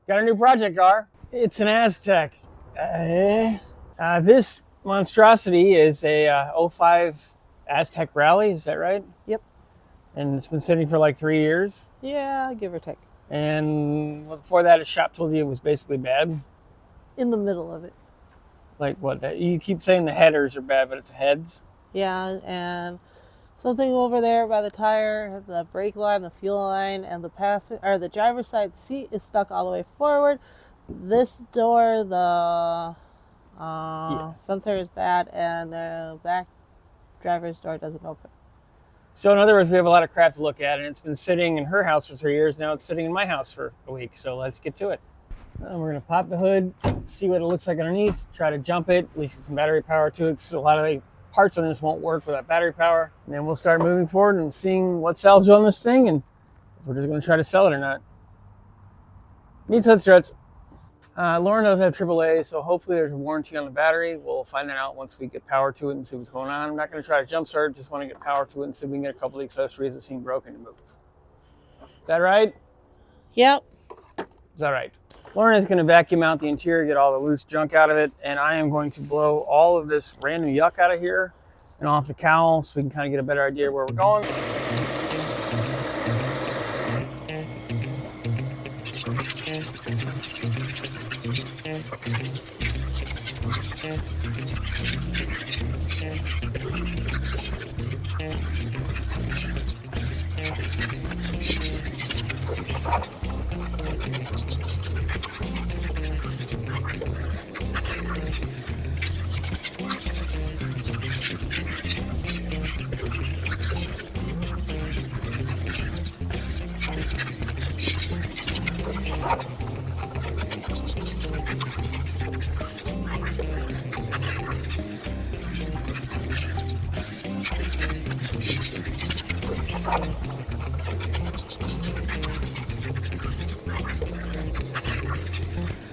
Got a new project car. It's an Aztec. This monstrosity is a 05 Aztec Rally, is that right? Yep. And it's been sitting for like 3 years. Yeah, give or take. And before that, a shop told you it was basically bad. In the middle of it. Like what? You keep saying the headers are bad, but it's heads. Yeah, and something over there by the tire, the brake line, the fuel line, and the driver's side seat is stuck all the way forward. This door, the sensor is bad, and the back driver's door doesn't open. So in other words, we have a lot of crap to look at, and it's been sitting in her house for 3 years. Now it's sitting in my house for a week. So let's get to it. And we're going to pop the hood, see what it looks like underneath, try to jump it, at least get some battery power to it, because a lot of the parts on this won't work without battery power. And then we'll start moving forward and seeing what sells on this thing, and if we're just going to try to sell it or not. Needs hood struts. Lauren does have AAA, so hopefully there's a warranty on the battery. We'll find that out once we get power to it and see what's going on. I'm not going to try to jump start it, just want to get power to it and see if we can get a couple of accessories that seem broken to move. Is that right? Yep. Is that right? Lauren is going to vacuum out the interior, get all the loose junk out of it, and I am going to blow all of this random yuck out of here and off the cowl so we can kind of get a better idea where we're going.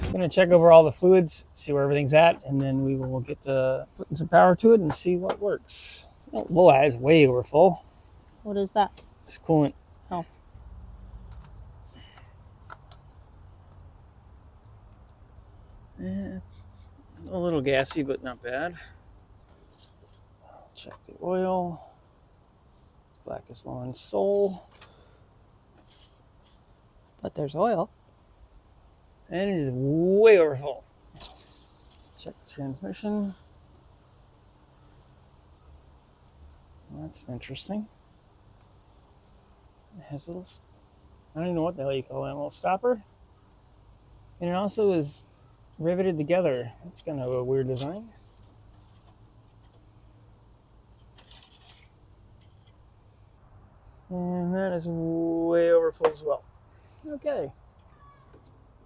I'm going to check over all the fluids, see where everything's at, and then we will get to putting some power to it and see what works. Oh, whoa, that is way over full. What is that? It's coolant. Oh. Yeah, a little gassy, but not bad. Check the oil. Black as Lauren's soul. But there's oil. And it is way over full. Check the transmission. That's interesting. It has a little, I don't even know what the hell you call that, a little stopper. And it also is riveted together. It's kind of a weird design. And that is way over full as well. Okay.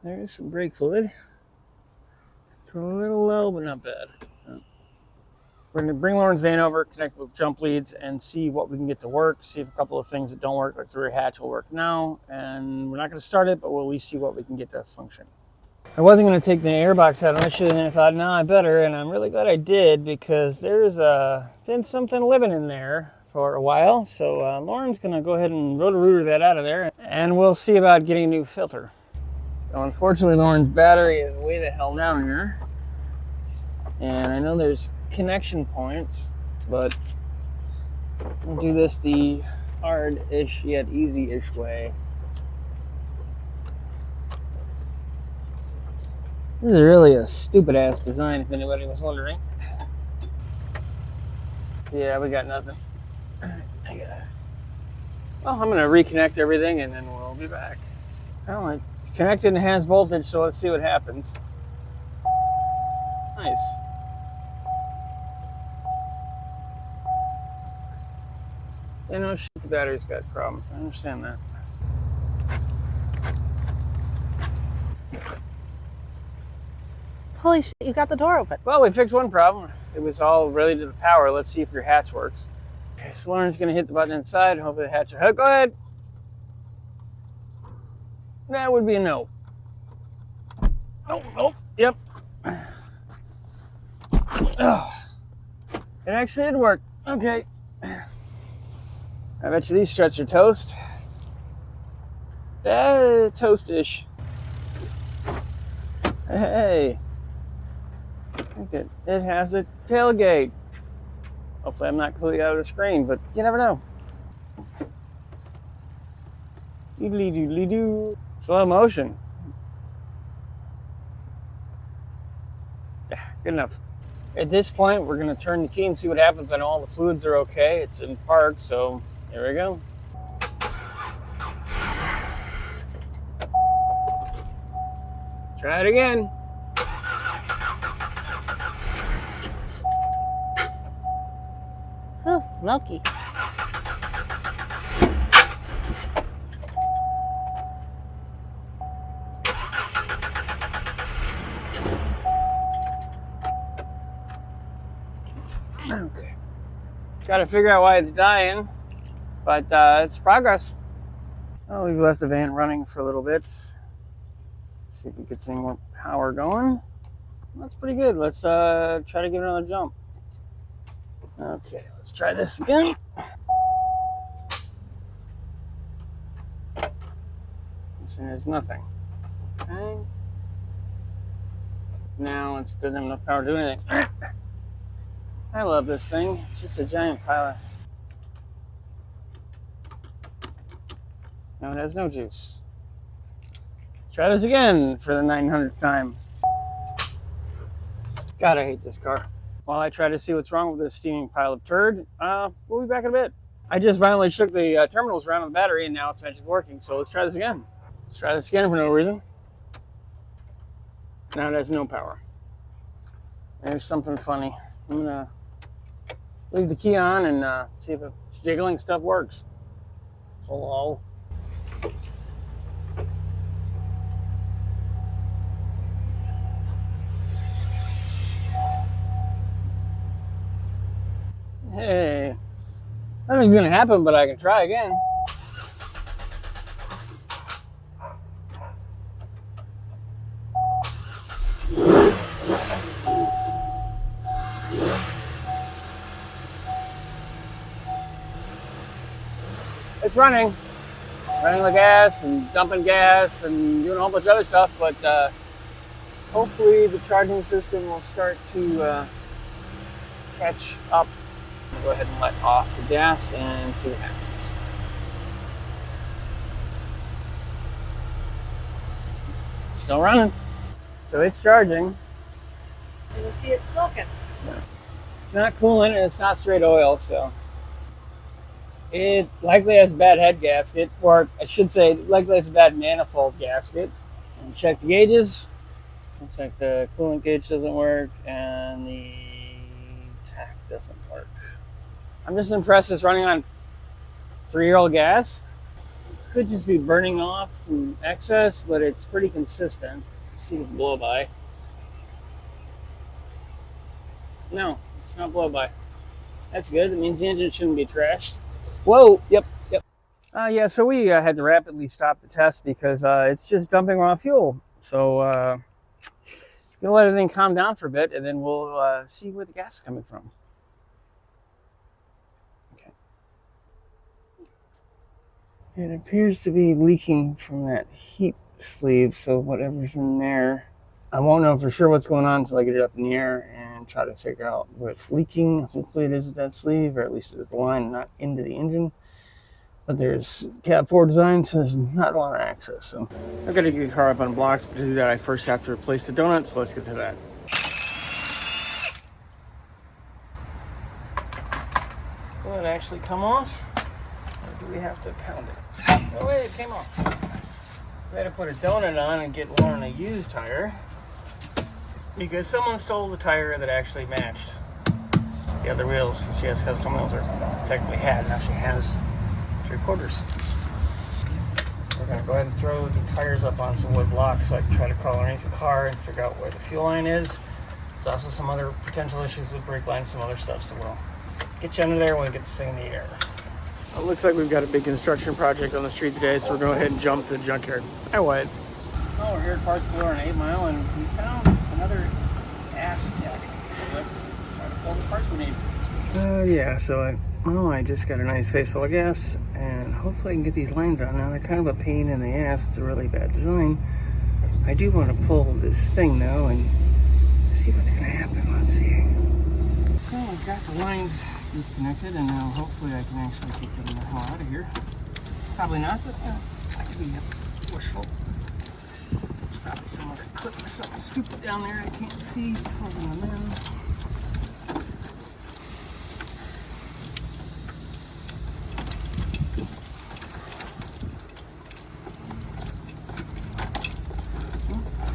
There is some brake fluid. It's a little low, but not bad. We're going to bring Lauren's van over, connect with jump leads, and see what we can get to work. See if a couple of things that don't work, like the rear hatch, will work now. And we're not going to start it, but we'll at least see what we can get to function. I wasn't going to take the airbox out initially, and I thought, no, I better. And I'm really glad I did, because there's been something living in there for a while. So Lauren's going to go ahead and rotor that out of there, and we'll see about getting a new filter. So unfortunately, Lauren's battery is way the hell down here. And I know there's connection points, but we'll do this the hard-ish yet easy-ish way. This is really a stupid-ass design, if anybody was wondering. Yeah, we got nothing. Well, I'm going to reconnect everything, and then we'll be back. Well, it connected and has voltage, so let's see what happens. Nice. You know, shit, the battery's got problems. I understand that. Holy shit, you got the door open. Well, we fixed one problem. It was all related to the power. Let's see if your hatch works. Okay, so Lauren's going to hit the button inside. Hopefully the hatch will... Go ahead. That would be a no. Oh, yep. Oh, it actually did work. Okay. I bet you these struts are toast. Toast-ish. Hey, look it. It has a tailgate. Hopefully I'm not completely out of the screen, but you never know. Doodly doodly doo. Slow motion. Yeah, good enough. At this point, we're going to turn the key and see what happens. I know all the fluids are okay. It's in park, so here we go. Try it again. Oh, smoky. Okay. Got to figure out why it's dying, but it's progress. Oh, we've left the van running for a little bit. See if we get some more power going. That's pretty good. Let's try to give it another jump. Okay, let's try this again. There's nothing. Okay. Now it doesn't have enough power to do anything. I love this thing. It's just a giant pile of... No, it has no juice. Try this again for the 900th time. God, I hate this car. While I try to see what's wrong with this steaming pile of turd, we'll be back in a bit. I just violently shook the terminals around on the battery and now it's magically working. So let's try this again. Let's try this again for no reason. Now it has no power. There's something funny. I'm gonna leave the key on and see if the jiggling stuff works. Hello. Hey, nothing's gonna happen, but I can try again. It's running the gas and dumping gas and doing a whole bunch of other stuff, but hopefully the charging system will start to catch up. I'll go ahead and let off the gas and see what happens. Still running. So it's charging. You can see it smoking. Yeah. It's not coolant and it's not straight oil, so it likely has a bad head gasket, or I should say likely has a bad manifold gasket. And check the gauges. Looks like the coolant gauge doesn't work and the tach doesn't work. I'm just impressed it's running on 3-year-old gas. Could just be burning off from excess, but it's pretty consistent. See this blow by. No, it's not blow by. That's good. That means the engine shouldn't be trashed. Whoa, yep. Yeah, so we had to rapidly stop the test because it's just dumping raw fuel. So gonna let everything calm down for a bit and then we'll see where the gas is coming from. Okay. It appears to be leaking from that heat sleeve, so whatever's in there, I won't know for sure what's going on until I get it up in the air and try to figure out where it's leaking. Hopefully it is that sleeve, or at least it's the line, not into the engine. But there's cab 4 design, so there's not a lot of access. So I've got to get the car up on blocks, but to do that I first have to replace the donut, so let's get to that. Will it actually come off? Or do we have to pound it? Oh wait, it came off. Nice. We had to put a donut on and get Lauren a used tire because someone stole the tire that actually matched the other wheels. She has custom wheels, or technically had, now she has 3/4. We're going to go ahead and throw the tires up on some wood blocks so I can try to crawl underneath the car and figure out where the fuel line is. There's also some other potential issues with brake lines, some other stuff, so we'll get you under there when we get this thing in the air. It looks like we've got a big construction project on the street today, so we're going to go ahead and jump to the junkyard. Hi, Wyatt. Well, we're here at Parts Galore on 8 Mile, and we found another Aztec. So let's try to pull the parts we need. Yeah, so I just got a nice face full of gas, and hopefully I can get these lines on. Now, they're kind of a pain in the ass. It's a really bad design. I do want to pull this thing though and see what's going to happen. Let's see. Well, I've got the lines disconnected, and now hopefully I can actually get them the hell out of here. Probably not, but I could be wishful. There's probably some other clip or something stupid down there I can't see. It's holding them in.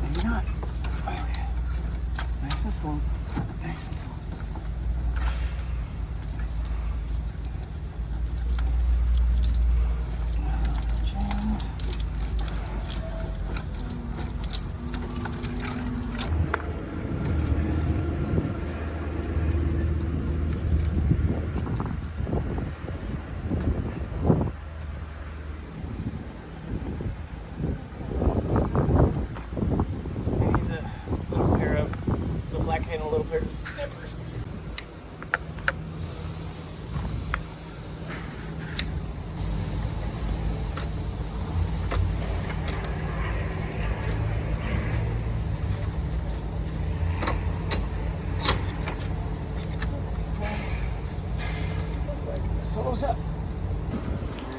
Maybe not. Okay. Nice and slow. Nice and slow. Pull up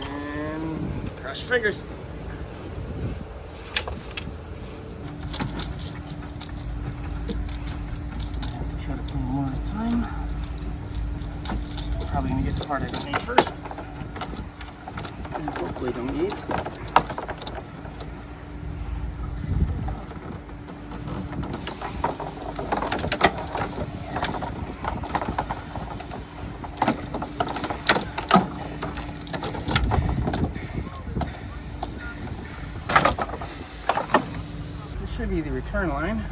and cross your fingers. Try to pull them one at a time. Probably gonna get the part I don't need first, and hopefully don't need. Should be the return line.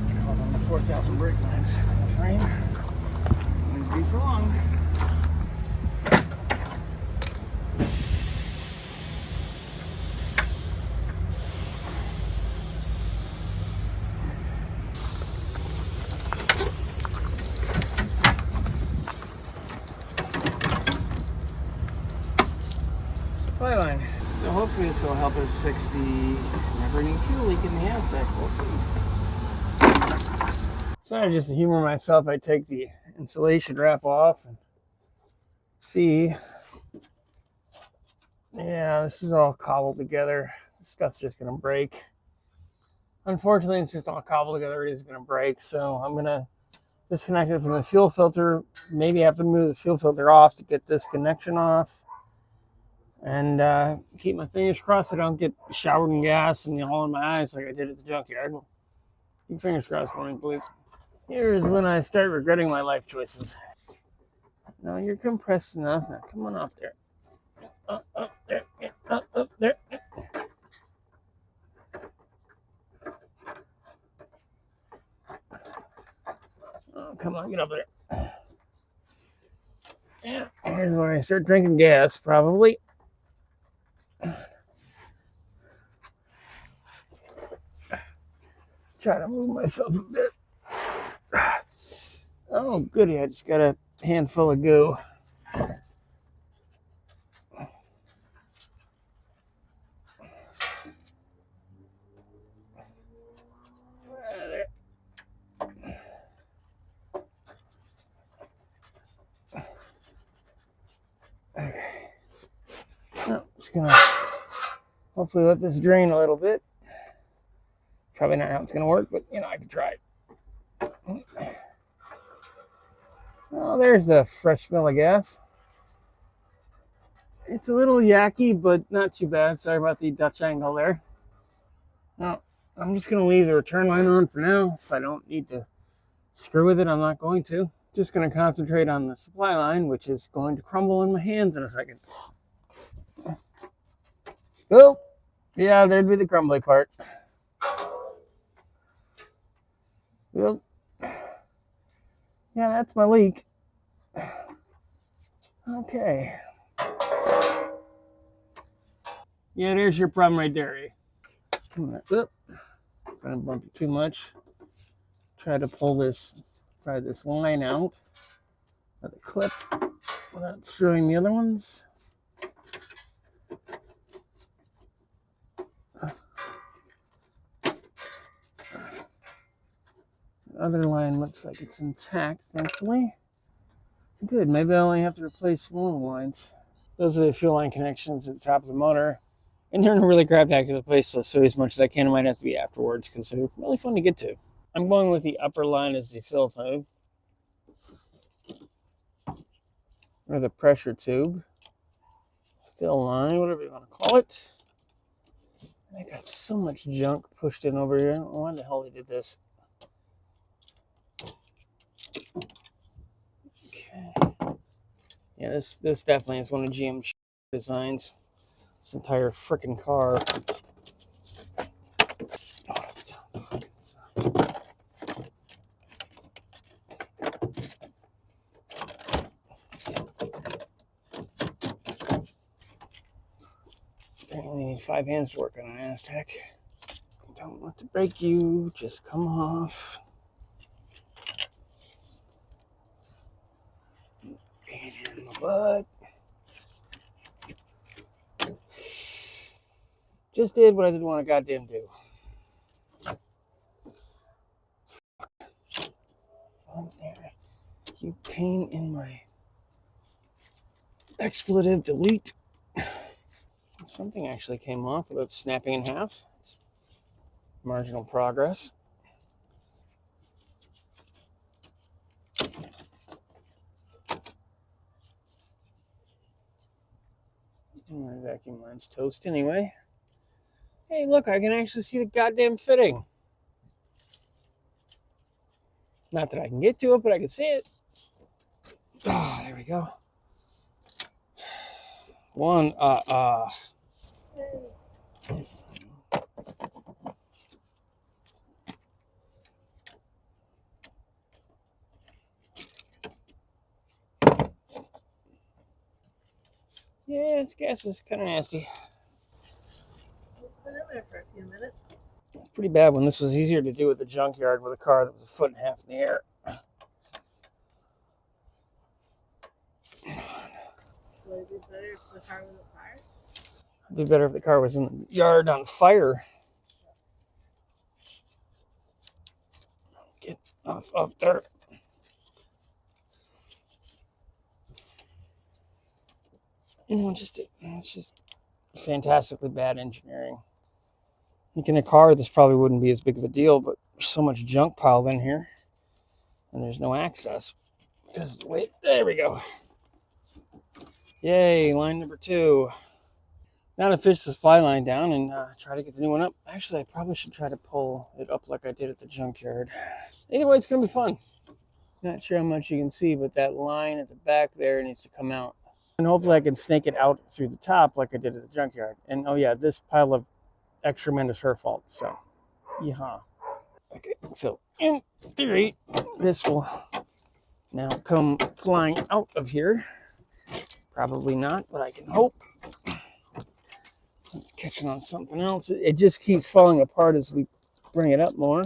It's called on the 4,000 brake lines on the frame. Wouldn't be for long. Supply line. So hopefully this will help us fix the never-ending fuel leak in the Aztec. So just to humor myself, I take the insulation wrap off and see. Yeah, this is all cobbled together. This stuff's just gonna break. Unfortunately, it's just all cobbled together. It is gonna break. So I'm gonna disconnect it from the fuel filter. Maybe I have to move the fuel filter off to get this connection off. And keep my fingers crossed I don't get showered in gas and all in my eyes like I did at the junkyard. Keep your fingers crossed for me, please. Here's when I start regretting my life choices. No, you're compressed enough. Now, come on off there. Up there. Yeah, up there. Oh, come on, get up there. Yeah, here's where I start drinking gas, probably. Try to move myself a bit. Oh, goody, I just got a handful of goo. Okay. No, just gonna hopefully let this drain a little bit. Probably not how it's gonna work, but I can try it. Oh, there's the fresh smell of gas. It's a little yucky, but not too bad. Sorry about the Dutch angle there. Now, I'm just gonna leave the return line on for now. If I don't need to screw with it, I'm not going to. Just gonna concentrate on the supply line, which is going to crumble in my hands in a second. Oh, yeah, there'd be the crumbly part. Well, yeah, that's my leak. Okay. Yeah, there's your problem right there, eh? Oop. Trying to bump it too much. Try to pull this, pry this line out of the clip without screwing the other ones. The other line looks like it's intact, thankfully. Good, maybe I only have to replace one of the lines. Those are the fuel line connections at the top of the motor. And they're in a really craptacular place, so I'll show you as much as I can. It might have to be afterwards because they're really fun to get to. I'm going with the upper line as the fill tube. Or the pressure tube. Fill line, whatever you want to call it. I got so much junk pushed in over here. I don't know why the hell they did this. Okay. Yeah, this definitely is one of GM's designs. This entire freaking car. Apparently need 5 hands to work on an Aztec. Don't want to break you, just come off. Pain in the butt. Just did what I didn't want to goddamn do. Oh, there. You pain in my expletive delete. Something actually came off without snapping in half. It's marginal progress. My vacuum line's toast anyway. Hey, look, I can actually see the goddamn fitting. Not that I can get to it, but I can see it. Oh, there we go. One, Yeah, this gas is kind of nasty. We'll put it in there for a few minutes. It's pretty bad when this was easier to do at the junkyard with a car that was 1.5 feet in the air. Was it better if the car was on fire? It'd be better if the car was in the yard on fire. Get off there. It's just fantastically bad engineering. I think in a car, this probably wouldn't be as big of a deal, but there's so much junk piled in here, and there's no access. Because, wait, there we go. Yay, line number 2. Now to fish the supply line down and try to get the new one up. Actually, I probably should try to pull it up like I did at the junkyard. Either way, it's going to be fun. Not sure how much you can see, but that line at the back there needs to come out. And hopefully I can snake it out through the top like I did at the junkyard. And oh yeah, this pile of excrement is her fault. So, yeehaw. Okay, so in theory, this will now come flying out of here. Probably not, but I can hope. It's catching on something else. It just keeps falling apart as we bring it up more.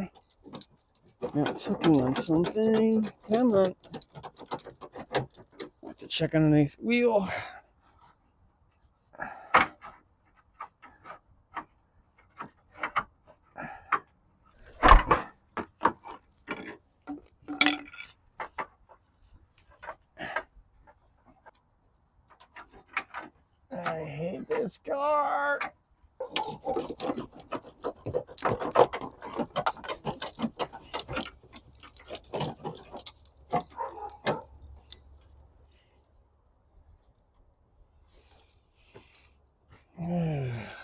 Now it's hooking on something. Come on. I have to check underneath the wheel. I hate this car.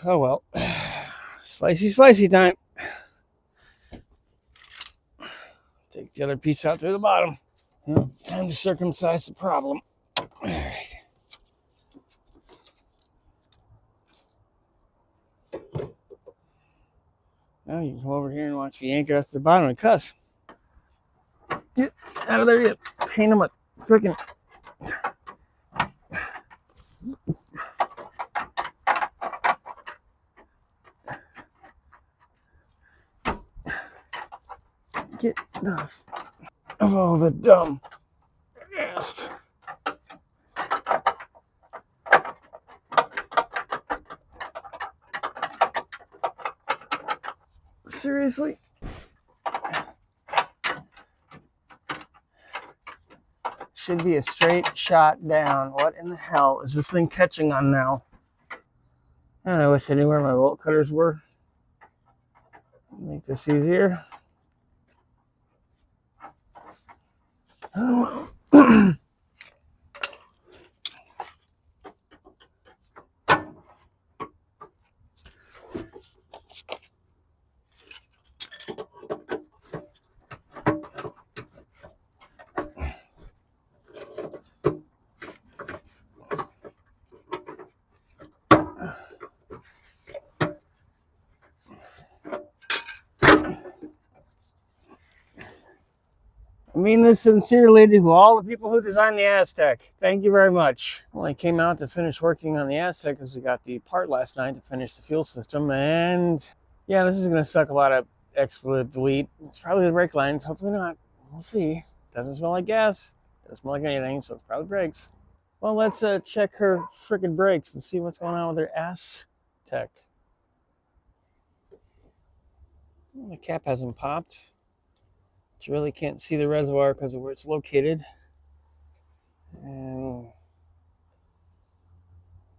Oh well. Slicey time. Take the other piece out through the bottom. Yep, time to circumcise the problem. All right. Now you can come over here and watch me yank it off the bottom and cuss. Get out of there, you pain in my freaking. get enough of all the dumb ass. Seriously? Should be a straight shot down. What in the hell is this thing catching on now? I wish I knew where my bolt cutters were. Make this easier. Oh. I mean this sincerely to all the people who designed the Aztec. Thank you very much. Well, I came out to finish working on the Aztec because we got the part last night to finish the fuel system. And yeah, this is going to suck a lot of expletive delete. It's probably the brake lines. Hopefully not. We'll see. Doesn't smell like gas. Doesn't smell like anything, so it's probably brakes. Well, let's check her frickin' brakes and see what's going on with her Aztec. Well, the cap hasn't popped. You really can't see the reservoir because of where it's located. And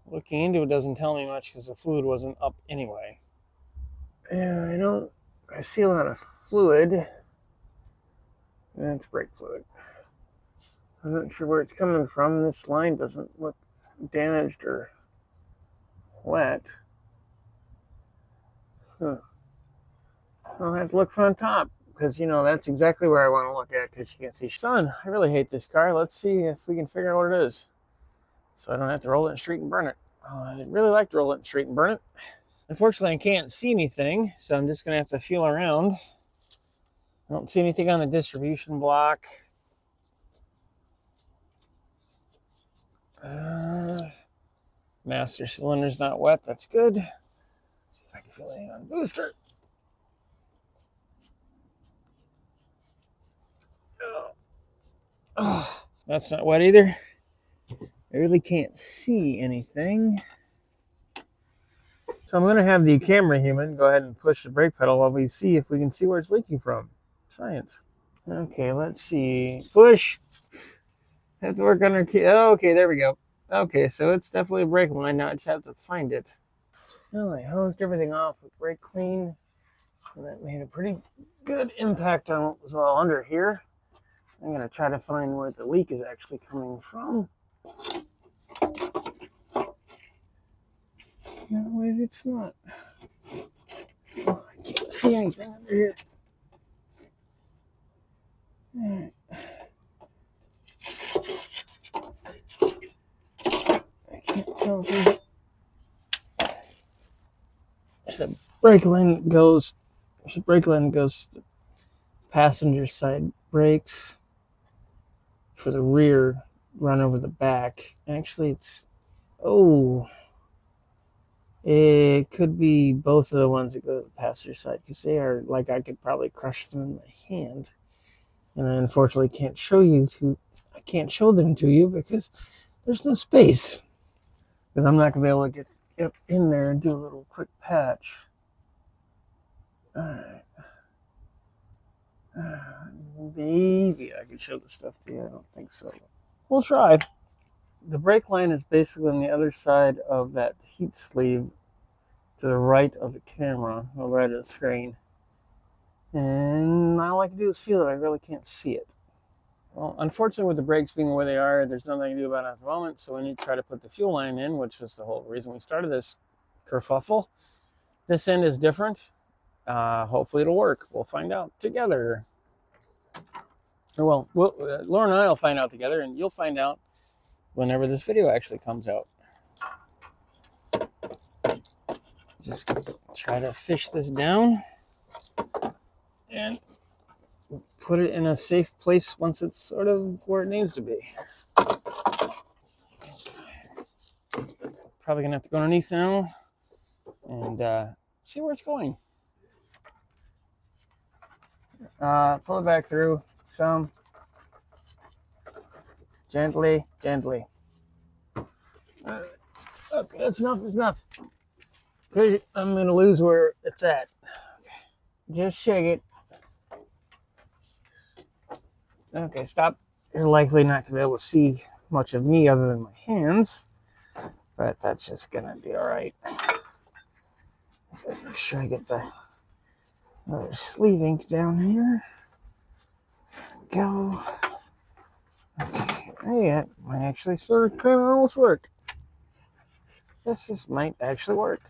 looking into it doesn't tell me much because the fluid wasn't up anyway. Yeah, I see a lot of fluid. That's brake fluid. I'm not sure where it's coming from. This line doesn't look damaged or wet. Huh. I'll have to look from on top. Because, that's exactly where I want to look at, because you can see. Son, I really hate this car. Let's see if we can figure out what it is. So I don't have to roll it in the street and burn it. Oh, I'd really like to roll it in the street and burn it. Unfortunately, I can't see anything, so I'm just going to have to feel around. I don't see anything on the distribution block. Master cylinder's not wet. That's good. Let's see if I can feel anything on the booster. Oh, that's not wet either. I really can't see anything. So I'm going to have the camera human go ahead and push the brake pedal while we see if we can see where it's leaking from. Science. Okay, let's see. Push. Have to work on our key. Oh, okay, there we go. Okay, so it's definitely a brake line. Now I just have to find it. Well, I hosed everything off with brake clean. And that made a pretty good impact on what was all under here. I'm going to try to find where the leak is actually coming from. No, wait, it's not. Oh, I can't see anything under here. All right. I can't tell if the brake line goes. The brake line goes to the passenger side brakes. For the rear, run over the back. Actually, it could be both of the ones that go to the passenger side, because they are like, I could probably crush them in my hand. And I unfortunately can't show them to you because there's no space. Because I'm not going to be able to get up in there and do a little quick patch. Alright. Maybe I could show the stuff to you. I don't think so. We'll try. The brake line is basically on the other side of that heat sleeve to the right of the camera, or right of the screen. And all I can do is feel it. I really can't see it. Well, unfortunately, with the brakes being where they are, there's nothing I can do about it at the moment, so we need to try to put the fuel line in, which was the whole reason we started this kerfuffle. This end is different. Hopefully it'll work. We'll find out together. Or Lauren and I will find out together, and you'll find out whenever this video actually comes out. Just try to fish this down and put it in a safe place once it's sort of where it needs to be. Probably gonna have to go underneath now and see where it's going. Pull it back through some. Gently, gently. Okay, that's enough, that's enough. Good, I'm gonna lose where it's at. Just shake it. Okay, stop. You're likely not gonna be able to see much of me other than my hands, but that's just gonna be all right. Make sure I get the other sleeve ink down here. Go. Okay, yeah, might actually sort of kind of almost work. This might actually work.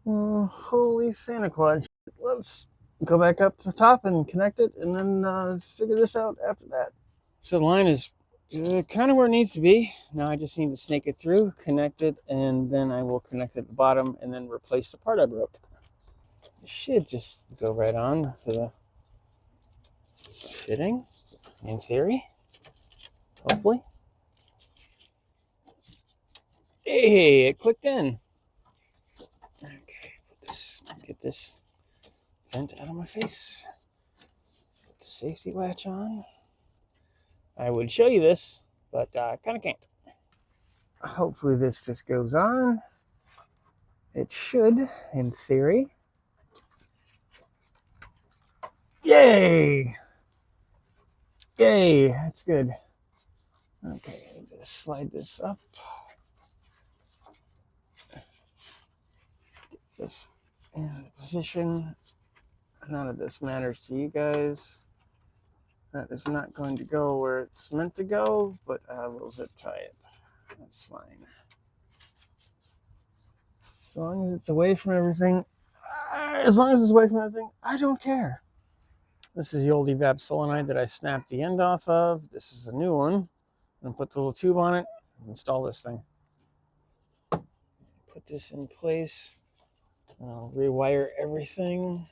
Holy Santa Claus. Let's go back up to the top and connect it and then figure this out after that. So the line is kind of where it needs to be. Now I just need to snake it through, connect it, and then I will connect it at the bottom and then replace the part I broke. It should just go right on to the fitting, in theory, hopefully. Hey, it clicked in. Okay, get this vent out of my face. Put the safety latch on. I would show you this, but I kind of can't. Hopefully this just goes on. It should, in theory. Yay! Yay, that's good. Okay, just slide this up. Get this in position. None of this matters to you guys. That is not going to go where it's meant to go, but we'll zip tie it. That's fine. As long as it's away from everything, I don't care. This is the old evap solenoid that I snapped the end off of. This is a new one. I'm gonna put the little tube on it and install this thing. Put this in place. I'll rewire everything.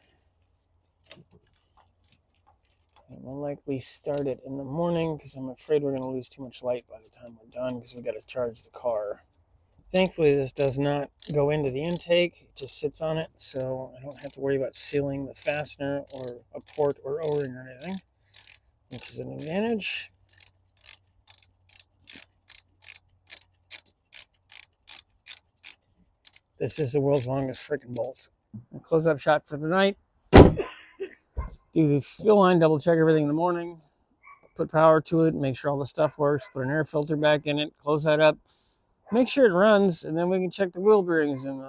And we'll likely start it in the morning because I'm afraid we're going to lose too much light by the time we're done because we got to charge the car. Thankfully, this does not go into the intake. It just sits on it, so I don't have to worry about sealing the fastener or a port or O-ring or anything, which is an advantage. This is the world's longest freaking bolt. I'll close up shop for the night. Do the fuel line, double check everything in the morning. Put power to it, make sure all the stuff works. Put an air filter back in it, close that up. Make sure it runs, and then we can check the wheel bearings and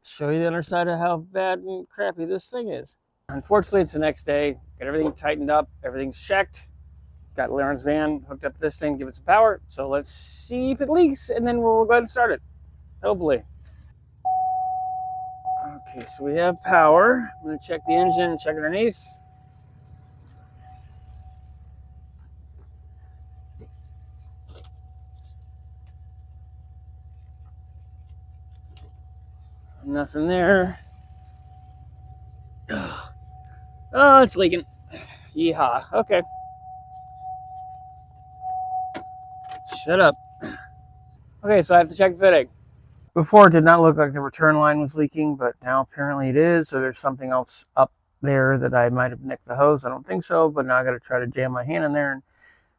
show you the underside of how bad and crappy this thing is. Unfortunately, it's the next day. Got everything tightened up. Everything's checked. Got Lauren's van hooked up to this thing, give it some power. So let's see if it leaks, and then we'll go ahead and start it. Hopefully. Okay, so we have power. I'm going to check the engine and check underneath. Nothing there. Oh, it's leaking. Yeehaw. Okay. Shut up. Okay, so I have to check the fitting. Before, it did not look like the return line was leaking, but now apparently it is. So there's something else up there that I might have nicked the hose. I don't think so, but now I got to try to jam my hand in there and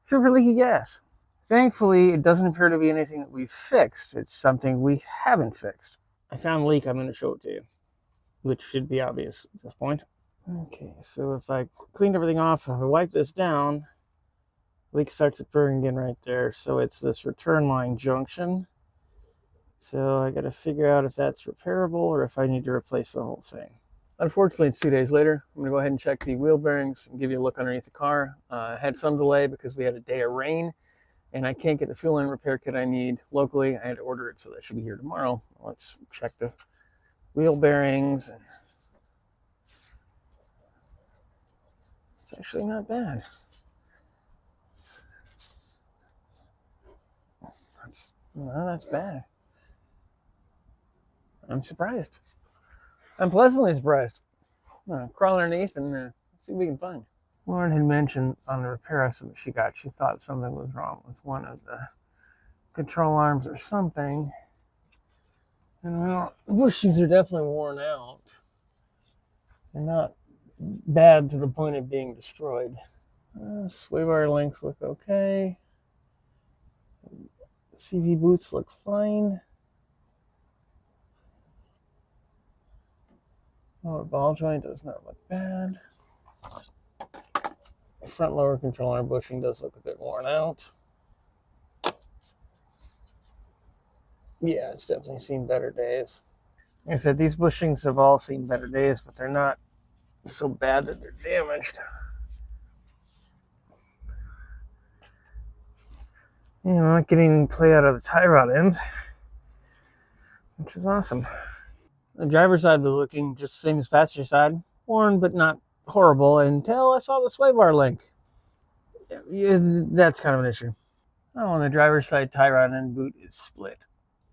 feel for leaky gas. Thankfully, it doesn't appear to be anything that we've fixed. It's something we haven't fixed. I found a leak. I'm going to show it to you, which should be obvious at this point. Okay, so if I cleaned everything off, if I wipe this down, leak starts appearing again right there. So it's this return line junction. So I got to figure out if that's repairable or if I need to replace the whole thing. Unfortunately, it's 2 days later. I'm going to go ahead and check the wheel bearings and give you a look underneath the car. I had some delay because we had a day of rain, and I can't get the fuel line repair kit I need locally. I had to order it, so that should be here tomorrow. Let's check the wheel bearings. It's actually not bad. That's bad. I'm surprised. I'm pleasantly surprised. Crawl underneath and see what we can find. Lauren had mentioned on the repair estimate she got, she thought something was wrong with one of the control arms or something. And well, the bushings are definitely worn out. They're not bad to the point of being destroyed. Sway bar links look okay. CV boots look fine. Lower ball joint does not look bad. The front lower controller bushing does look a bit worn out. Yeah, it's definitely seen better days. Like I said, these bushings have all seen better days, but they're not so bad that they're damaged. You know, not getting play out of the tie rod end, which is awesome. The driver's side was looking just the same as passenger side, worn but not horrible until I saw the sway bar link. Yeah, that's kind of an issue. Oh, and the driver's side tie rod end boot is split.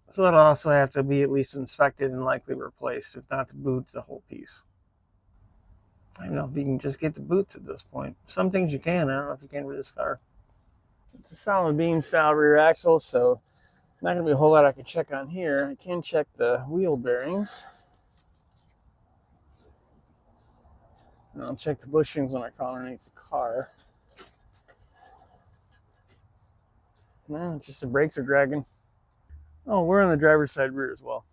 So that'll also have to be at least inspected and likely replaced, if not the boot, the whole piece. I don't know if you can just get the boots at this point. Some things you can, I don't know if you can with this car. It's a solid beam style rear axle, so not going to be a whole lot I can check on here. I can check the wheel bearings. And I'll check the bushings when I crawl underneath the car. No, just the brakes are dragging. Oh, we're on the driver's side rear as well.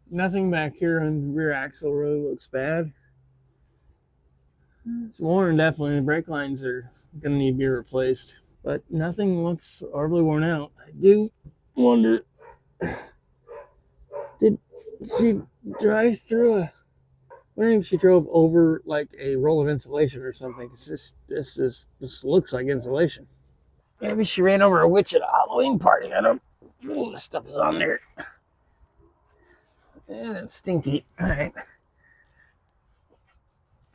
Nothing back here on the rear axle really looks bad. It's worn, definitely. The brake lines are going to need to be replaced. But nothing looks horribly worn out. I do wonder, did she drive through a... wondering if she drove over like a roll of insulation or something. Cause this looks like insulation. Maybe she ran over a witch at a Halloween party. I don't know. This stuff is on there. And it's stinky. All right.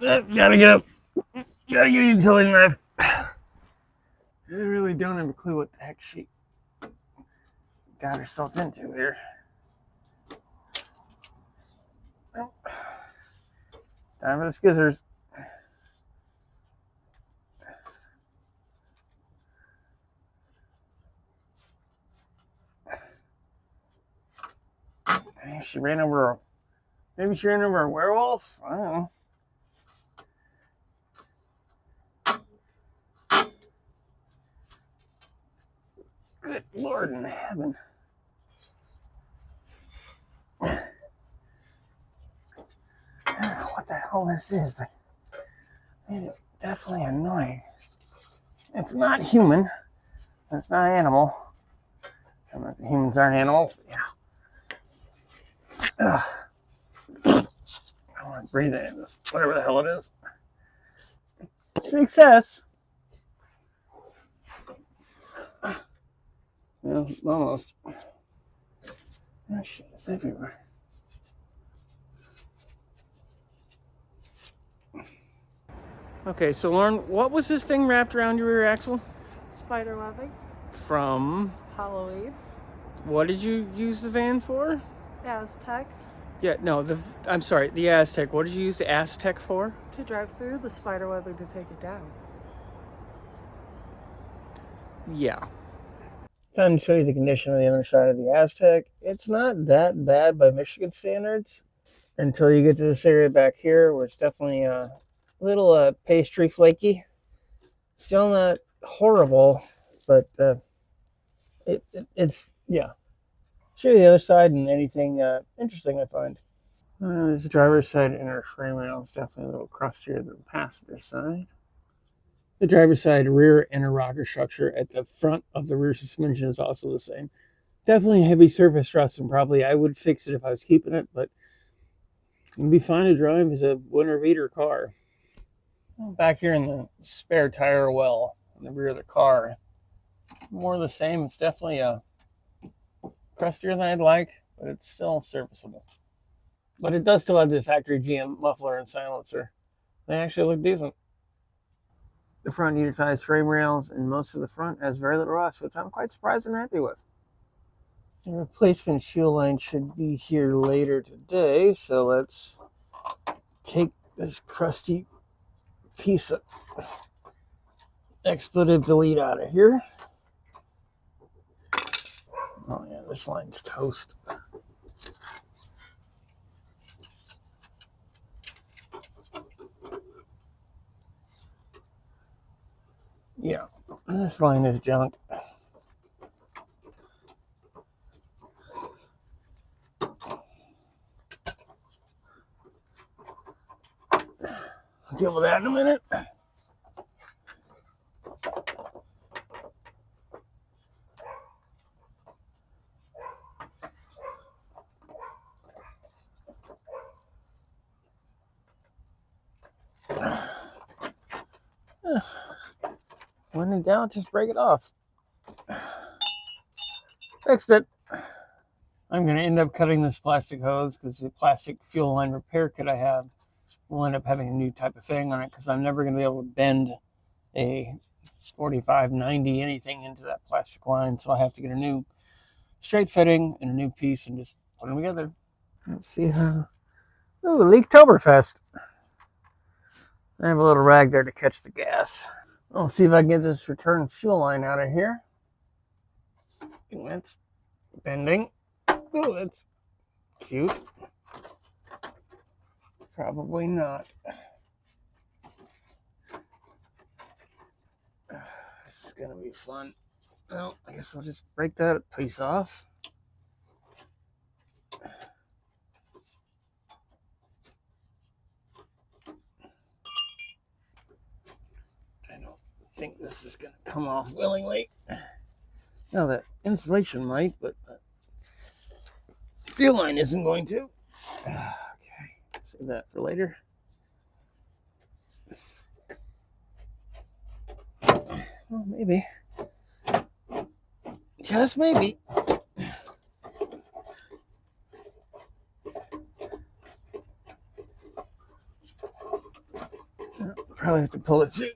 Gotta get up. Gotta get a utility knife. I really don't have a clue what the heck she got herself into here. Time for the skizzers. Maybe she ran over a werewolf? I don't know. Good Lord in heaven. I don't know what the hell this is, but it is definitely annoying. It's not human. It's not animal. I'm not the humans aren't animals, but yeah. Ugh. I don't want to breathe in this, whatever the hell it is. Success. Well, almost. Oh, shit, it's everywhere. Okay, so Lauren, what was this thing wrapped around your rear axle? Spider webbing. From Halloween. What did you use the van for? Aztec. Yeah, no, I'm sorry, the Aztec. What did you use the Aztec for? To drive through the spider webbing to take it down. Yeah. Time to show you the condition on the other side of the Aztec. It's not that bad by Michigan standards until you get to this area back here where it's definitely a little pastry flaky. Still not horrible, but it's, yeah. Show you the other side and anything interesting I find. This driver's side inner frame rail is definitely a little crustier than the passenger side. The driver's side rear inner rocker structure at the front of the rear suspension is also the same. Definitely a heavy surface thrust, and probably I would fix it if I was keeping it, but it'd be fine to drive as a winter beater car. Back here in the spare tire well in the rear of the car, more of the same. It's definitely crustier than I'd like, but it's still serviceable. But it does still have the factory GM muffler and silencer. They actually look decent. The front unitized frame rails and most of the front has very little rust, which I'm quite surprised and happy with. The replacement fuel line should be here later today, so let's take this crusty piece of expletive delete out of here. Oh yeah, this line's toast. This line is junk. I'll deal with that in a minute. When in doubt, just break it off. Fixed it. I'm going to end up cutting this plastic hose because the plastic fuel line repair kit I have will end up having a new type of fitting on it because I'm never going to be able to bend a 45, 90, anything into that plastic line. So I have to get a new straight fitting and a new piece and just put them together. Let's see how... Ooh, Leaktoberfest. I have a little rag there to catch the gas. I'll see if I can get this return fuel line out of here. That's bending. Ooh, that's cute. Probably not. This is gonna be fun. Well, I guess I'll just break that piece off. I don't think this is gonna come off willingly. Now that insulation might, but the fuel line isn't going to. Okay, save that for later. Well, maybe. Just maybe. Probably have to pull it through.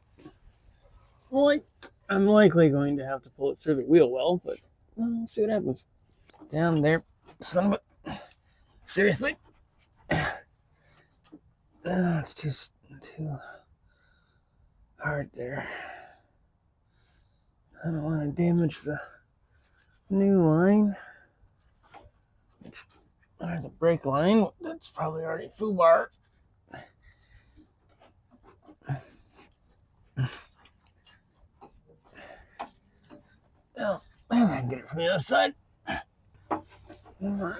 I'm likely going to have to pull it through the wheel well, but we'll see what happens. Down there, son of a... Seriously? It's just too hard there. I don't want to damage the new line. There's a brake line. That's probably already foobar. Oh, I can get it from the other side. Come on.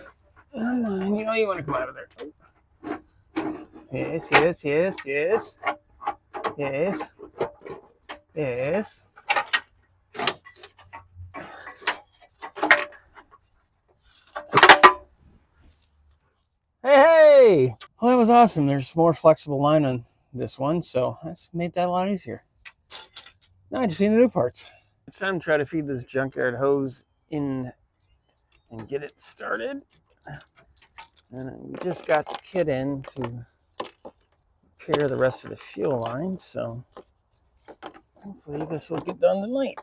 You know you want to come out of there. Yes, yes, yes, yes. Yes. Yes. Hey! Well, that was awesome. There's more flexible line on this one, so that's made that a lot easier. Now I just need the new parts. It's time to try to feed this junkyard hose in and get it started. And we just got the kit in to repair the rest of the fuel line, so hopefully this will get done tonight.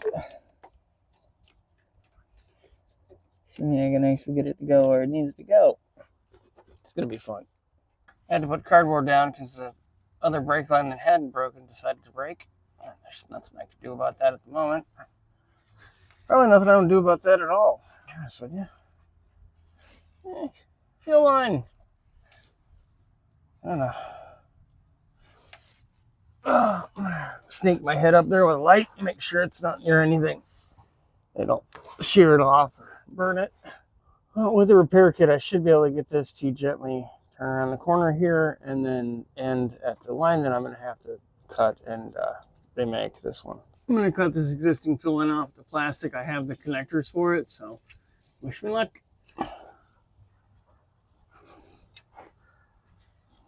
Assuming I can actually get it to go where it needs to go. It's going to be fun. I had to put cardboard down because the other brake line that hadn't broken decided to break. There's nothing I can do about that at the moment. Probably nothing I can do about that at all, to be honest with you. Fuel line. I don't know. I'm gonna sneak my head up there with a light, make sure it's not near anything. They don't shear it off or burn it. Well, with the repair kit, I should be able to get this to gently turn around the corner here and then end at the line that I'm going to have to cut and remake this one. I'm going to cut this existing fuel line off the plastic. I have the connectors for it, so wish me luck.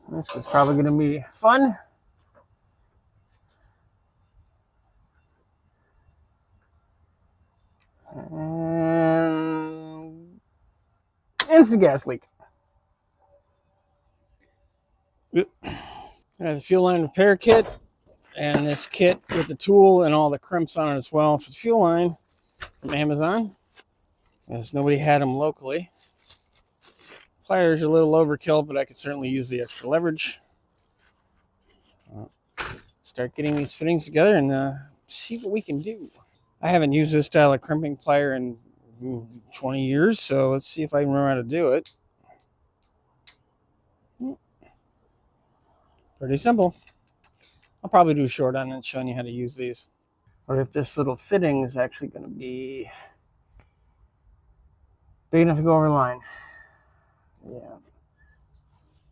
This is probably going to be fun. And instant gas leak. Yep. I have the fuel line repair kit and this kit with the tool and all the crimps on it as well for the fuel line from Amazon, as nobody had them locally. Pliers are a little overkill, but I could certainly use the extra leverage. Start getting these fittings together and see what we can do. I haven't used this style of crimping plier in 20 years, so let's see if I can remember how to do it. Pretty simple. I'll probably do a short on it showing you how to use these. or if this little fitting is actually going to be big enough to go over the line. Yeah.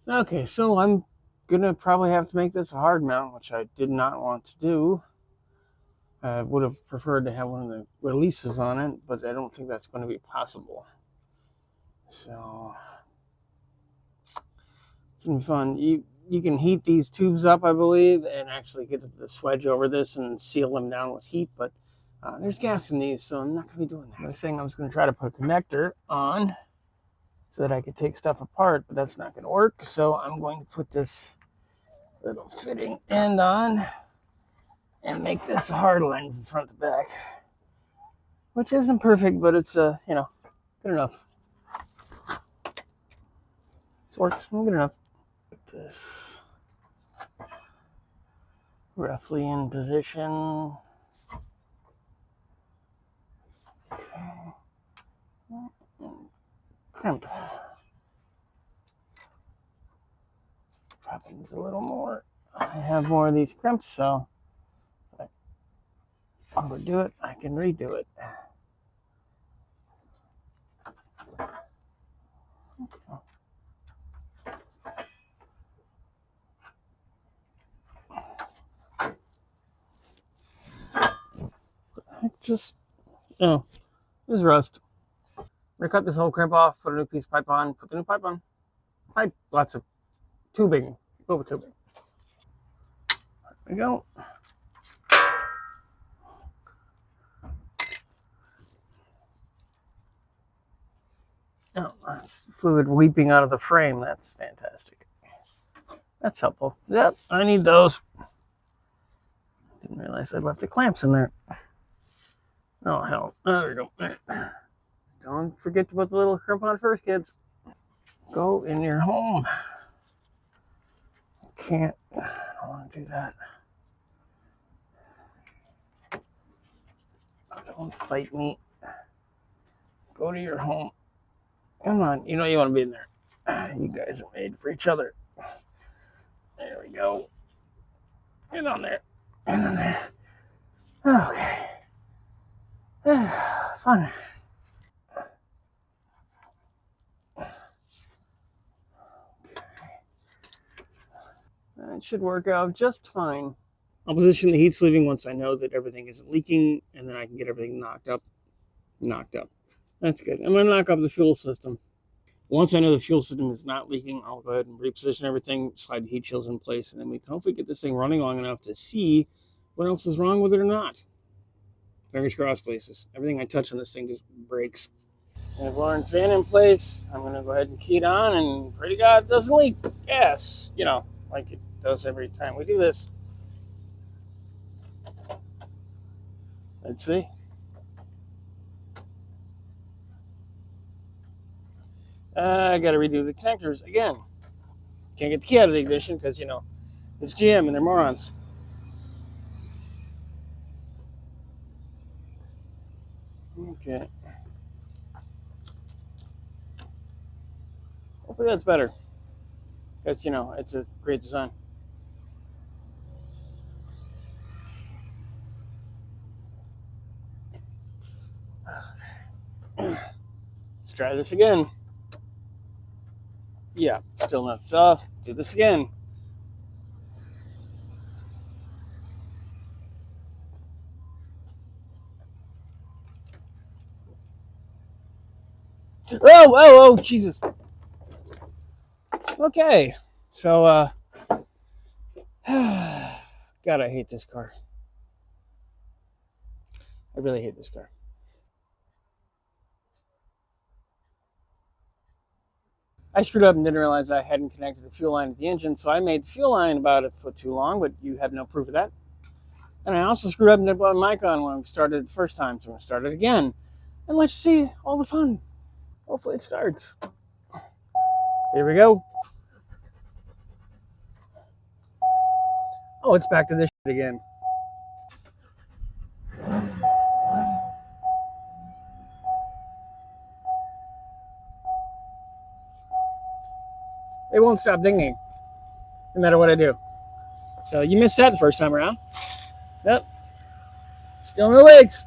Okay, so I'm going to probably have to make this a hard mount, which I did not want to do. I would have preferred to have one of the releases on it, but I don't think that's going to be possible. So it's going to be fun. You can heat these tubes up, I believe, and actually get the swedge over this and seal them down with heat, but there's gas in these, so I'm not going to be doing that. I was saying I was going to try to put a connector on so that I could take stuff apart, but that's not going to work, so I'm going to put this little fitting end on and make this a hard line from front to back, which isn't perfect, but it's good enough. This works good enough. Put this roughly in position. Crimp. Probably needs a little more. I have more of these crimps, so if I overdo it, I can redo it. Okay. Oh, there's rust. I'm gonna cut this whole crimp off, put a new piece of pipe on, put the new pipe on. Pipe, lots of tubing, go with tubing. There we go. Oh, that's fluid weeping out of the frame. That's fantastic. That's helpful. Yep, I need those. Didn't realize I left the clamps in there. Oh, hell. Oh, there we go. Don't forget to put the little crimp on first, kids. Go in your home. I don't want to do that. Don't fight me. Go to your home. Come on, you know you want to be in there. You guys are made for each other. There we go. Get on there. Get on there. Okay. Fun. That should work out just fine. I'll position the heat sleeving once I know that everything isn't leaking, and then I can get everything knocked up. That's good. I'm going to knock up the fuel system. Once I know the fuel system is not leaking, I'll go ahead and reposition everything, slide the heat shields in place, and then we can hopefully get this thing running long enough to see what else is wrong with it or not. Fingers crossed, places. Everything I touch on this thing just breaks. I have Lauren's fan in place. I'm going to go ahead and key it on and pray to God it doesn't leak gas, like it does every time we do this. Let's see. I got to redo the connectors again. Can't get the key out of the ignition because, it's GM and they're morons. Okay. Hopefully that's better. Because, it's a great design. Let's try this again. Yeah, still not. So, do this again. Oh, Jesus. Okay. So, God, I hate this car. I really hate this car. I screwed up and didn't realize I hadn't connected the fuel line to the engine, so I made the fuel line about a foot too long, but you have no proof of that. And I also screwed up and didn't put my mic on when we started the first time, so I'm going to start it again. And let's see all the fun. Hopefully it starts. Here we go. Oh, it's back to this shit again. It won't stop dinging, no matter what I do. So you missed that the first time around. Yep. Still no leaks.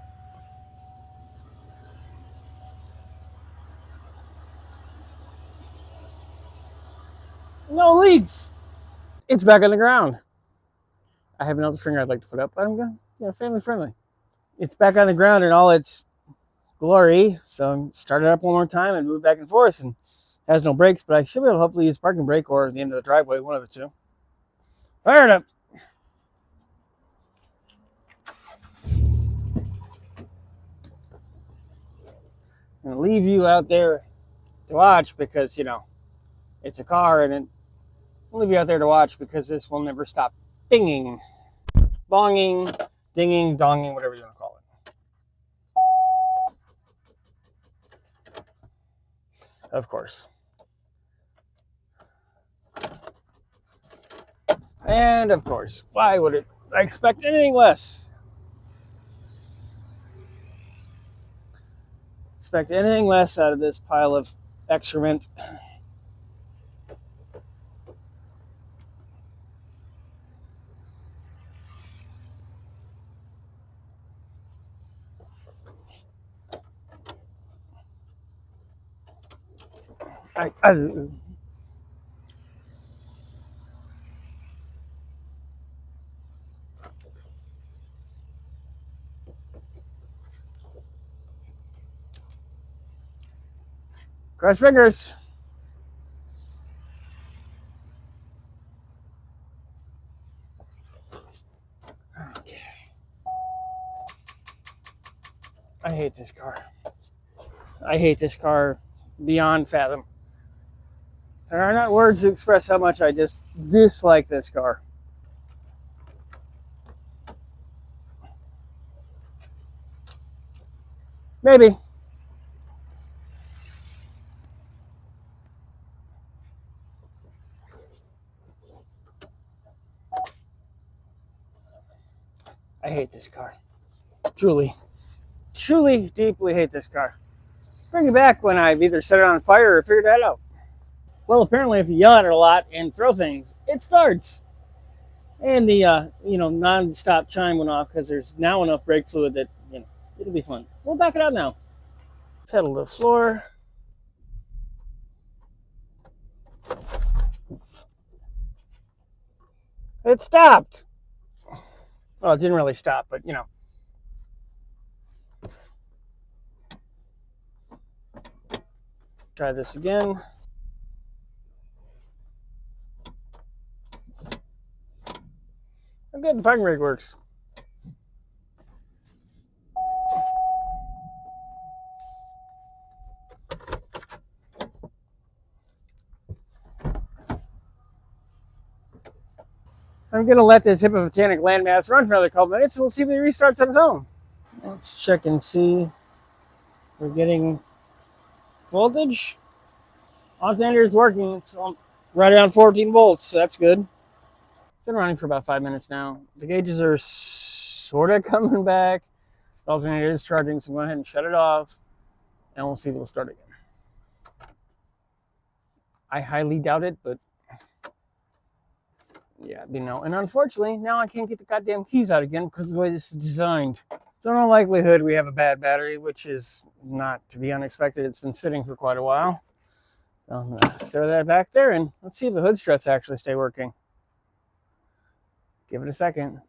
No leaks. It's back on the ground. I have another finger I'd like to put up, but I'm going, family friendly. It's back on the ground in all its glory. So start it up one more time and move back and forth, and has no brakes, but I should be able to hopefully use parking brake or the end of the driveway, one of the two. Fire it up. I'm going to leave you out there to watch because, it's a car, and I'll leave you out there to watch because this will never stop dinging, bonging, dinging, donging, whatever you want to call it. Of course. And of course, why would I expect anything less? Expect anything less out of this pile of excrement. Cross fingers. Okay. I hate this car. I hate this car beyond fathom. There are not words to express how much I just dislike this car. Maybe. I hate this car. Truly, deeply hate this car. Bring it back when I've either set it on fire or figured that out. Well, apparently if you yell at it a lot and throw things, it starts. And the, non-stop chime went off because there's now enough brake fluid that, it'll be fun. We'll back it out now. Pedal to the floor. It stopped. Well, it didn't really stop, but, Try this again. I'm good, the parking brake works. I'm going to let this hippopotamic landmass run for another couple minutes, and we'll see if it restarts on its own. Let's check and see. We're getting voltage. Alternator is working. It's right around 14 volts, so that's good. It's been running for about 5 minutes now. The gauges are sort of coming back. The alternator is charging, so I'm going to go ahead and shut it off, and we'll see if it'll start again. I highly doubt it, but yeah, and unfortunately, now I can't get the goddamn keys out again because of the way this is designed. So in all likelihood, we have a bad battery, which is not to be unexpected. It's been sitting for quite a while. So I'm going to throw that back there, and let's see if the hood struts actually stay working. Give it a second.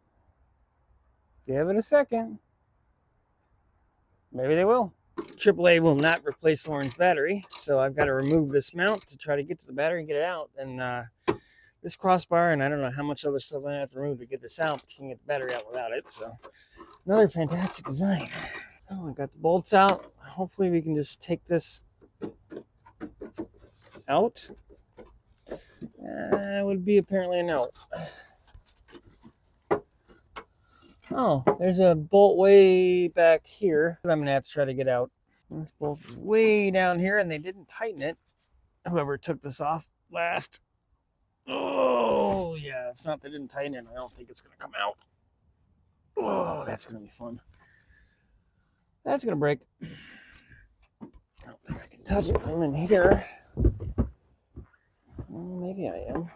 Give it a second. Maybe they will. AAA will not replace Lauren's battery, so I've got to remove this mount to try to get to the battery and get it out. And this crossbar, and I don't know how much other stuff I have to remove to get this out, but you can get the battery out without it. So another fantastic design. Oh, I got the bolts out. Hopefully we can just take this out. That would be apparently a no. Oh, there's a bolt way back here I'm going to have to try to get out. This bolt is way down here, and they didn't tighten it. Whoever took this off last. Oh, yeah, it's not, they didn't tighten it. I don't think it's going to come out. Oh, that's going to be fun. That's going to break. I don't think I can touch it from in here. Well, maybe I am.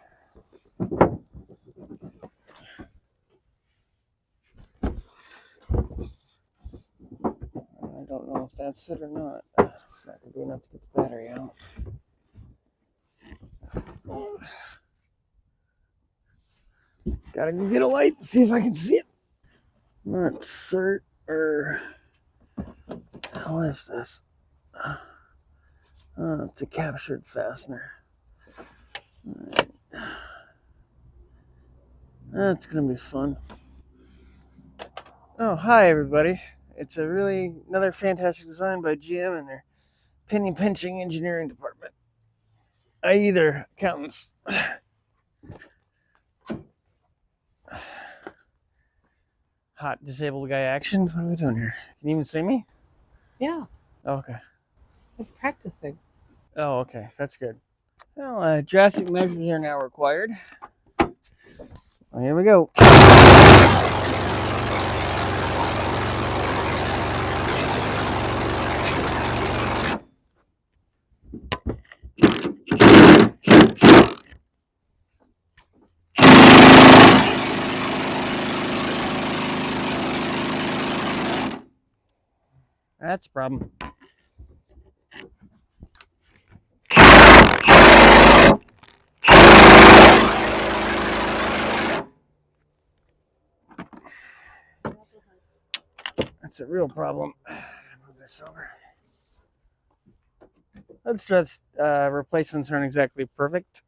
starts it or not. It's not going to be enough to get the battery out. Gotta go get a light and see if I can see it. Not cert or... How is this? It's a captured fastener. Right. That's gonna be fun. Oh, hi everybody. It's another fantastic design by GM and their penny pinching engineering department. I.e. their accountants. Hot disabled guy action. What are we doing here? Can you even see me? Yeah. Oh, okay. I'm practicing. Oh, okay. That's good. Well, drastic measures are now required. Well, here we go. That's a problem. That's a real problem. Move this over. Those strut replacements aren't exactly perfect.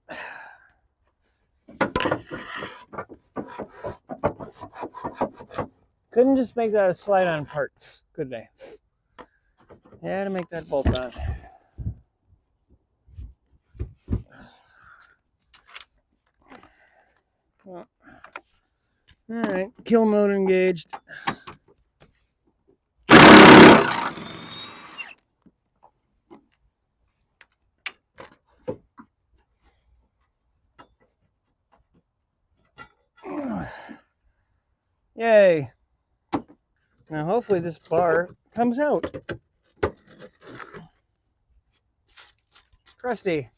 Couldn't just make that a slide-on parts, could they? Yeah, to make that bolt on. Well, all right, kill mode engaged. Yay. Now hopefully this bar comes out. Crusty.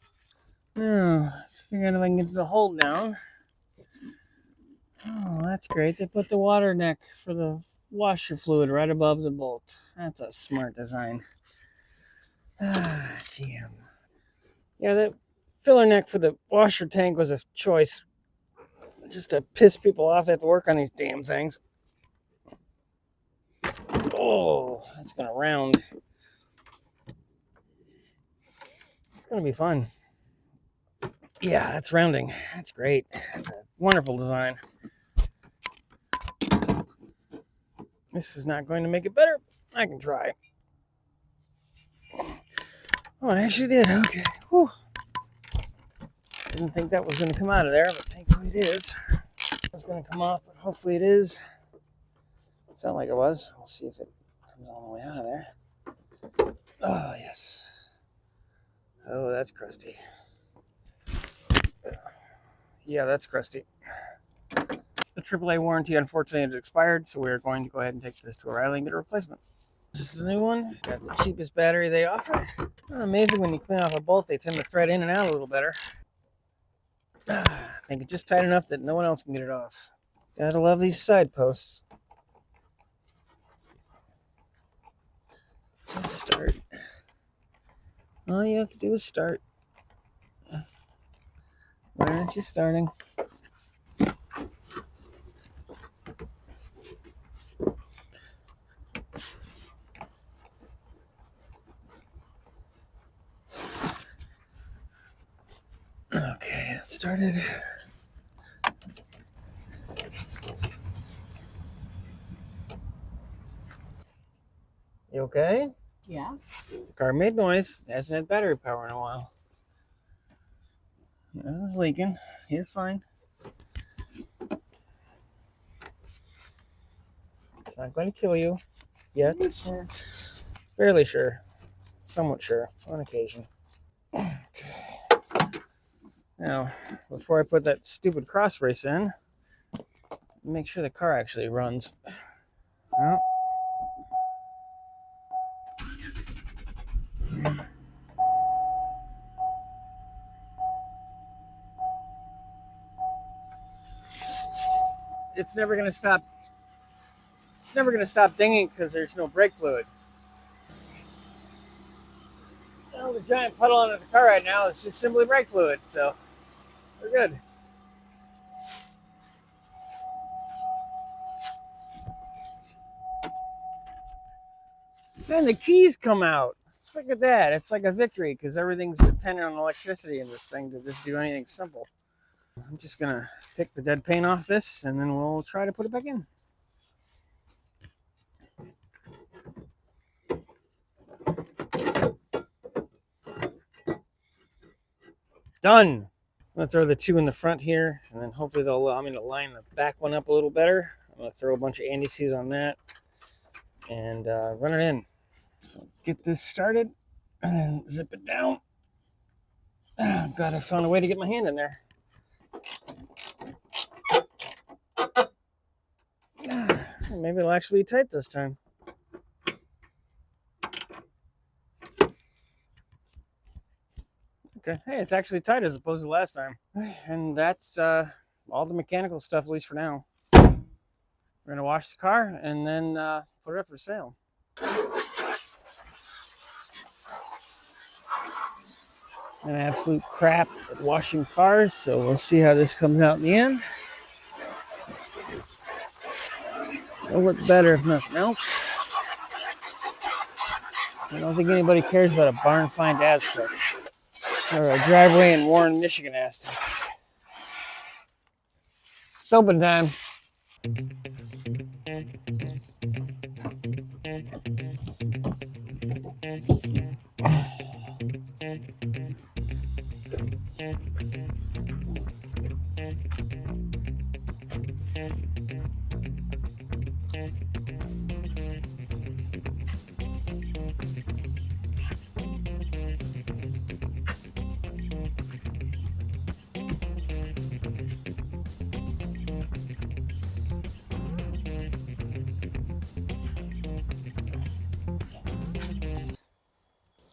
Now, let's figure out if I can get the hold down. Oh, that's great. They put the water neck for the washer fluid right above the bolt. That's a smart design. GM. Yeah, the filler neck for the washer tank was a choice. Just to piss people off that have to work on these damn things. Oh, that's gonna round. It's gonna be fun. Yeah, that's rounding. That's great. That's a wonderful design. This is not going to make it better. I can try. Oh, it actually did. Okay. Whew. Didn't think that was going to come out of there, but thankfully it is. It's going to come off, but hopefully it is. Felt like it was. We'll see if it comes all the way out of there. Oh, yes. Oh, that's crusty. Yeah, that's crusty. The AAA warranty, unfortunately, has expired, so we're going to go ahead and take this to O'Reilly and get a replacement. This is a new one. Got the cheapest battery they offer. Amazing when you clean off a bolt, they tend to thread in and out a little better. Make it just tight enough that no one else can get it off. Gotta love these side posts. Just start. All you have to do is start. Why aren't you starting? Okay, it started. You okay? Yeah. The car made noise. It hasn't had battery power in a while. Nothing's leaking. You're fine. It's not going to kill you yet. Are you sure? Fairly sure. Somewhat sure. On occasion. Okay. Now, before I put that stupid cross brace in, make sure the car actually runs. Well, it's never going to stop. It's never going to stop dinging because there's no brake fluid. Well, the giant puddle under the car right now is just simply brake fluid, so we're good. And the keys come out. Look at that. It's like a victory because everything's dependent on electricity in this thing to just do anything simple. I'm just going to pick the dead paint off this and then we'll try to put it back in. Done. I'm going to throw the two in the front here and then hopefully they'll allow me to line the back one up a little better. I'm going to throw a bunch of anti-seize on that and run it in. So get this started and then zip it down. I'm glad I found a way to get my hand in there. Maybe it'll actually be tight this time. Okay, hey, it's actually tight as opposed to last time. And that's all the mechanical stuff, at least for now. We're gonna wash the car and then put it up for sale. I'm an absolute crap at washing cars, so we'll see how this comes out in the end. It'll work better if nothing else. I don't think anybody cares about a barn find Aztec or a driveway in Warren, Michigan Aztec. It's open time.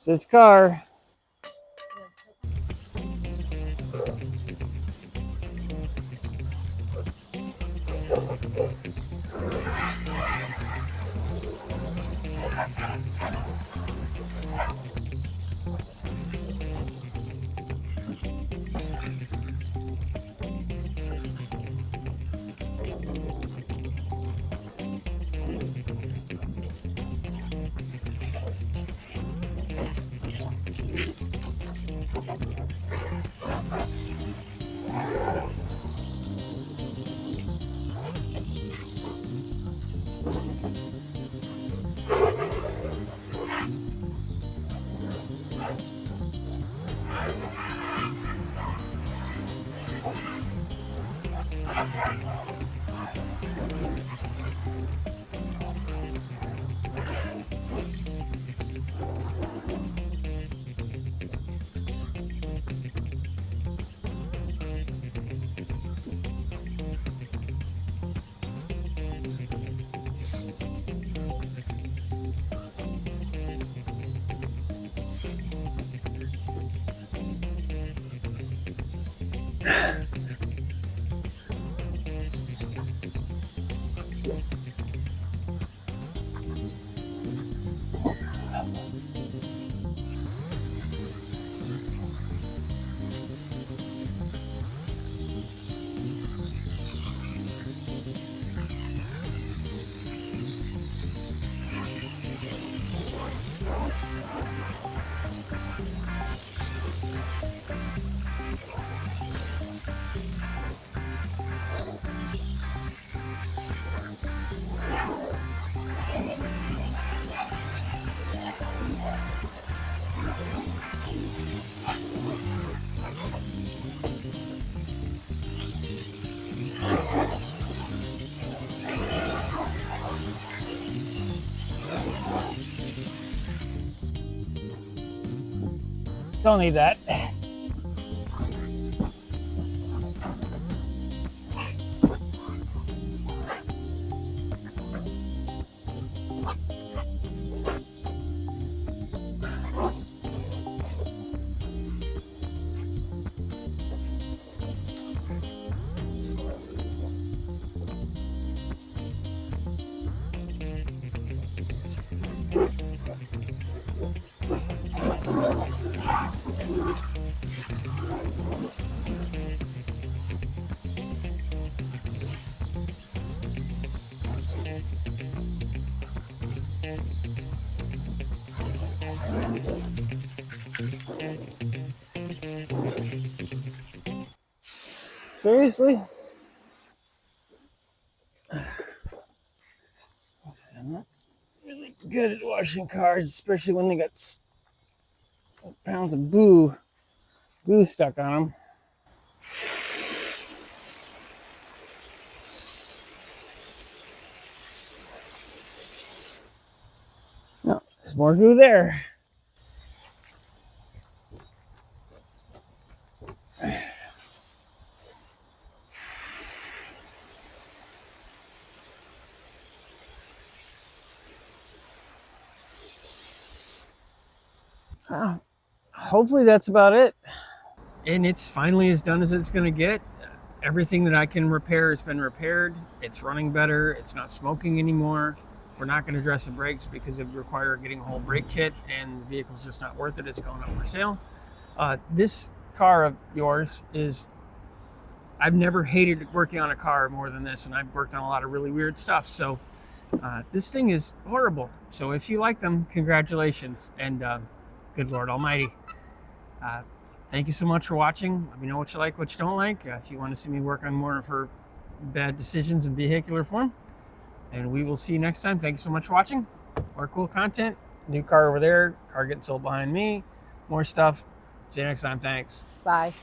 This car. Don't need that. Seriously? I'm not really good at washing cars, especially when they got pounds of goo stuck on them. No, there's more goo there. Hopefully that's about it. And it's finally as done as it's going to get. Everything that I can repair has been repaired. It's running better. It's not smoking anymore. We're not going to dress the brakes because it would require getting a whole brake kit, and the vehicle's just not worth it. It's going up for sale. This car of yours is, I've never hated working on a car more than this, and I've worked on a lot of really weird stuff. So this thing is horrible. So if you like them, congratulations, and good Lord Almighty. Thank you so much for watching. Let me know what you like, what you don't like. If you want to see me work on more of her bad decisions in vehicular form. And we will see you next time. Thank you so much for watching. More cool content. New car over there. Car getting sold behind me. More stuff. See you next time. Thanks. Bye.